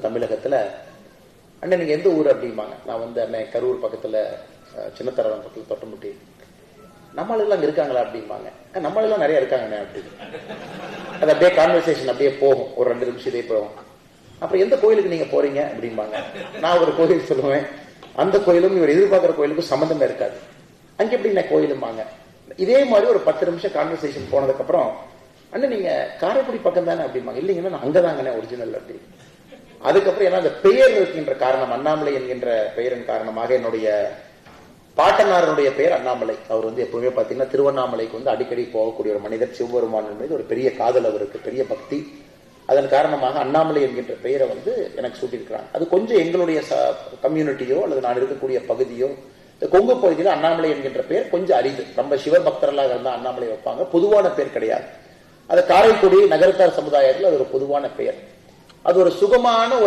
தமிழகத்துல அண்ணன் நீங்க எந்த ஊர் அப்படிம்பாங்க. நான் அண்ணன் கரூர் பக்கத்துல சின்னத்தரவன் பக்கத்துல தொட்டமுட்டி. நம்மளுக்கு அங்க இருக்காங்களா அப்படிம்பாங்க. நம்மளுக்கு நிறைய இருக்காங்கண்ணே அப்படின்னு. அது அப்படியே கான்வர்சேஷன் அப்படியே போகும், ஒரு 2 நிமிஷத்தே போகும். அப்புறம் எந்த கோயிலுக்கு நீங்க போறீங்க அப்படிம்பாங்க. நான் ஒரு கோயில் சொல்லுவேன். அந்த கோயிலும் இவர் எதிர்பார்க்கிற கோயிலுக்கும் சம்பந்தமே இருக்காது. அங்க எப்படி நான் கோயிலும்பாங்க. இதே மாதிரி ஒரு 10 நிமிஷம் கான்வர்சேஷன் போனதுக்கு அப்புறம் அண்ணன் நீங்க காரைக்குடி பக்கம் தானே அப்படிம்பாங்க. இல்லைங்கன்னா நான் அங்கதாங்கண்ணே ஒரிஜினல் அப்படி. அதுக்கப்புறம் ஏன்னா அந்த பெயர் இருக்கின்ற காரணம், அண்ணாமலை என்கின்ற பெயரின் காரணமாக என்னுடைய பாட்டனாருடைய பெயர் அண்ணாமலை. அவர் எப்பவுமே பாத்தீங்கன்னா திருவண்ணாமலைக்கு அடிக்கடி போகக்கூடிய ஒரு மனிதர். சிவபெருமான் மீது ஒரு பெரிய காதல் அவருக்கு, பெரிய பக்தி. அதன் காரணமாக அண்ணாமலை என்கின்ற பெயரை எனக்கு சூட்டியிருக்கிறாங்க. அது கொஞ்சம் எங்களுடைய கம்யூனிட்டியோ அல்லது நான் இருக்கக்கூடிய பகுதியோ, இந்த கொங்கு பகுதியில் அண்ணாமலை என்கின்ற பெயர் கொஞ்சம் அரிது. ரொம்ப சிவபக்தர்களாக இருந்தால் அண்ணாமலை வைப்பாங்க, பொதுவான பெயர் கிடையாது. அது காரைக்குடி நகரத்தார் சமுதாயத்தில் அது ஒரு பொதுவான பெயர். அது ஒரு சுகமான